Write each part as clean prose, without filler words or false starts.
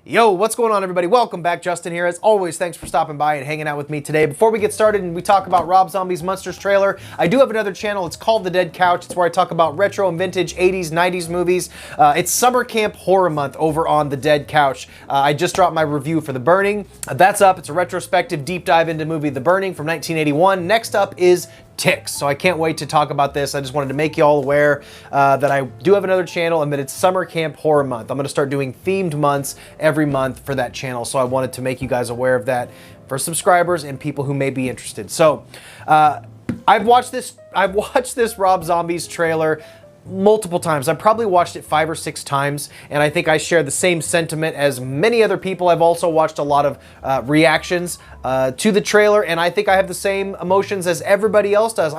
Yo, what's going on, everybody? Welcome back. Justin here. As always, thanks for stopping by and hanging out with me today. Before we get started and we talk about Rob Zombie's Munsters trailer, I do have another channel. It's called The Dead Couch. It's where I talk about retro and vintage 80s, 90s movies. It's Summer Camp Horror Month over on The Dead Couch. I just dropped my review for The Burning. That's up. It's a retrospective deep dive into movie The Burning from 1981. Next up is Ticks. So I can't wait to talk about this. I just wanted to make you all aware that I do have another channel and that it's Summer Camp Horror Month. I'm going to start doing themed months every month for that channel. So I wanted to make you guys aware of that for subscribers and people who may be interested. So I've watched this Rob Zombie's trailer multiple times. I've probably watched it 5 or 6 times, and I think I share the same sentiment as many other people. I've also watched a lot of reactions to the trailer, and I think I have the same emotions as everybody else does.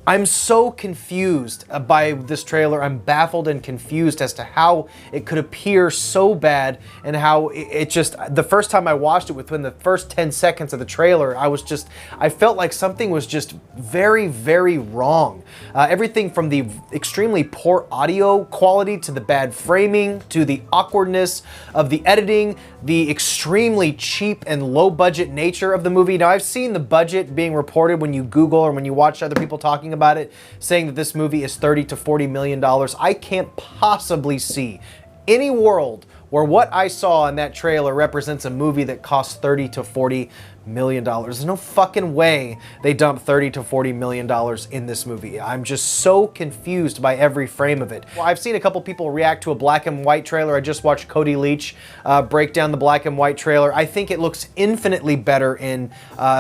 I'm so confused by this trailer. I'm baffled and confused as to how it could appear so bad and how it just, the first time I watched it, within the first 10 seconds of the trailer, I felt like something was just very, very wrong. Everything from the extremely poor audio quality to the bad framing to the awkwardness of the editing, the extremely cheap and low budget nature of the movie. Now, I've seen the budget being reported when you Google or when you watch other people talking about it, saying that this movie is $30 to $40 million. I can't possibly see any world where what I saw in that trailer represents a movie that costs $30 to $40 million. There's no fucking way they dumped $30 to $40 million in this movie. I'm just so confused by every frame of it. Well, I've seen a couple people react to a black and white trailer. I just watched Cody Leach break down the black and white trailer. I think it looks infinitely better in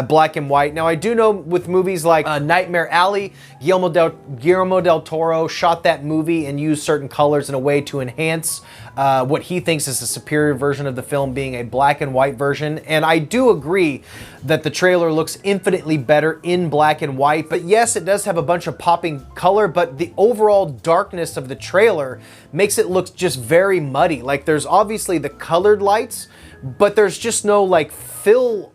black and white. Now, I do know with movies like Nightmare Alley, Guillermo del Toro shot that movie and used certain colors in a way to enhance what he thinks is a superior version of the film being a black and white version. And I do agree that the trailer looks infinitely better in black and white. But yes, it does have a bunch of popping color, but the overall darkness of the trailer makes it look just very muddy. Like, there's obviously the colored lights, but there's just no like fill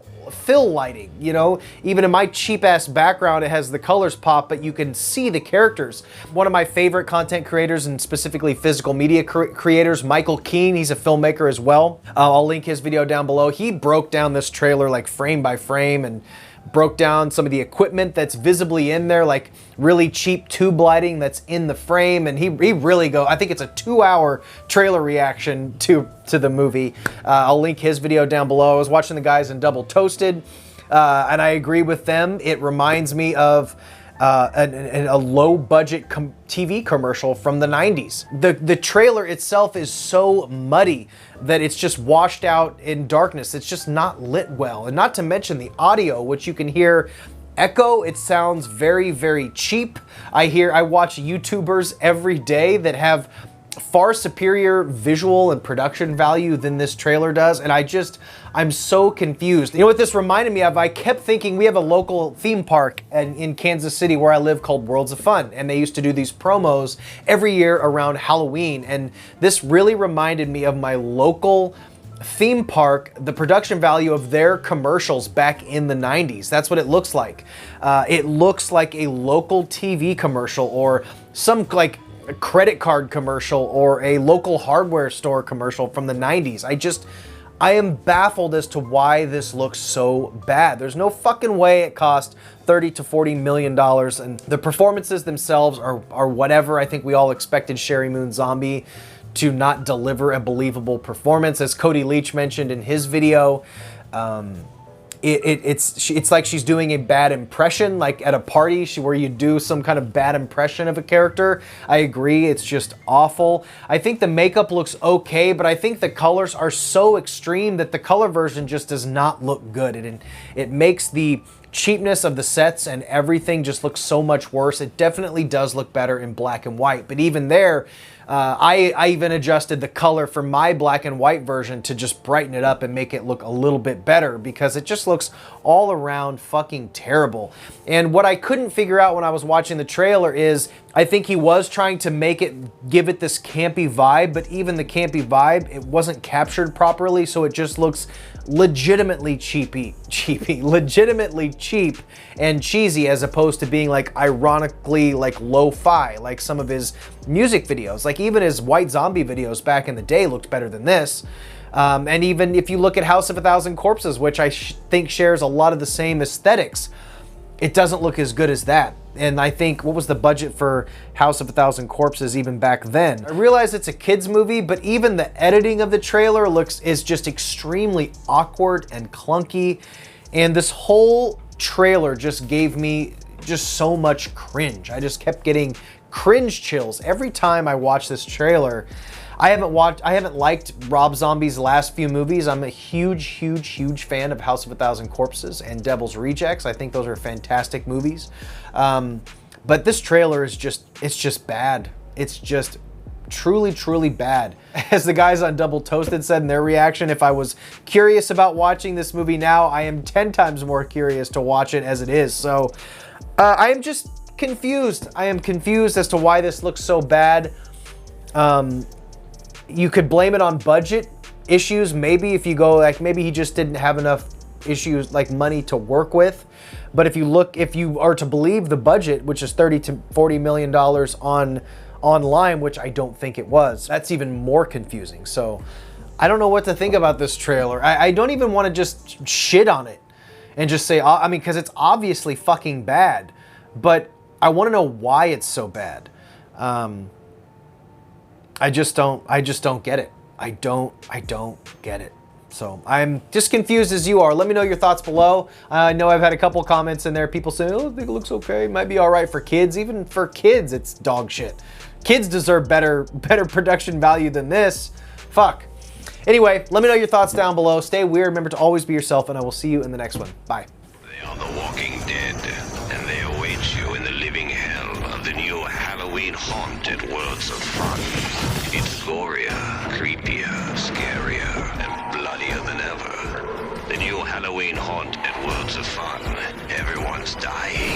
lighting, you know? Even in my cheap ass background, it has the colors pop, but you can see the characters. One of my favorite content creators, and specifically physical media creators, Michael Keene, he's a filmmaker as well. I'll link his video down below. He broke down this trailer like frame by frame and broke down some of the equipment that's visibly in there, like really cheap tube lighting that's in the frame, and he really I think it's a 2-hour trailer reaction to the movie. I'll link his video down below. I was watching the guys in Double Toasted, and I agree with them. It reminds me of a low-budget TV commercial from the 90s. The trailer itself is so muddy that it's just washed out in darkness. It's just not lit well. And not to mention the audio, which you can hear echo. It sounds very, very cheap. I watch YouTubers every day that have far superior visual and production value than this trailer does, and I'm so confused. You know what this reminded me of? I kept thinking, we have a local theme park in Kansas City where I live called Worlds of Fun, and they used to do these promos every year around Halloween, and this really reminded me of my local theme park, the production value of their commercials back in the 90s. That's what it looks like. It looks like a local TV commercial or some like a credit card commercial or a local hardware store commercial from the 90s. I am baffled as to why this looks so bad. There's no fucking way it cost $30 to $40 million, and the performances themselves are whatever. I think we all expected Sherry Moon Zombie to not deliver a believable performance. As Cody Leach mentioned in his video, it's like she's doing a bad impression, like at a party where you do some kind of bad impression of a character. I agree, it's just awful. I think the makeup looks okay, but I think the colors are so extreme that the color version just does not look good. It makes the cheapness of the sets and everything just looks so much worse. It definitely does look better in black and white, but even there, I even adjusted the color for my black and white version to just brighten it up and make it look a little bit better, because it just looks all around fucking terrible. And what I couldn't figure out when I was watching the trailer is I think he was trying to give it this campy vibe, but even the campy vibe, it wasn't captured properly, so it just looks legitimately legitimately cheap and cheesy, as opposed to being like ironically like lo-fi, like some of his music videos. Like even his White Zombie videos back in the day looked better than this. And even if you look at House of a Thousand Corpses, which I think shares a lot of the same aesthetics, it doesn't look as good as that. And I think, what was the budget for House of a Thousand Corpses even back then? I realize it's a kid's movie, but even the editing of the trailer is just extremely awkward and clunky. And this whole trailer just gave me just so much cringe. I just kept getting cringe chills every time I watch this trailer. I haven't liked Rob Zombie's last few movies. I'm a huge fan of House of a Thousand Corpses and Devil's Rejects. I think those are fantastic movies. But this trailer is it's just bad. It's just truly bad. As the guys on Double Toasted said in their reaction, if I was curious about watching this movie now, I am 10 times more curious to watch it as it is. So I am just confused. I am confused as to why this looks so bad. You could blame it on budget issues, maybe, if you go like, maybe he just didn't have enough issues, like money to work with. But if you are to believe the budget, which is $30 to $40 million online, which I don't think it was, that's even more confusing. So I don't know what to think about this trailer. I don't even want to just shit on it and just say, I mean, because it's obviously fucking bad, but I want to know why it's so bad. I just don't get it. I don't get it. So I'm just confused as you are. Let me know your thoughts below. I know I've had a couple comments in there, people saying, oh, I think it looks okay, might be all right for kids. Even for kids, it's dog shit. Kids deserve better production value than this. Fuck. Anyway, let me know your thoughts down below. Stay weird, remember to always be yourself, and I will see you in the next one. Bye. They are the walking dead, and they await you in the living hell of the new Halloween haunt at Worlds of Fun. It's gorier, creepier, scarier, and bloodier than ever. The new Halloween haunt at Worlds of Fun. Everyone's dying.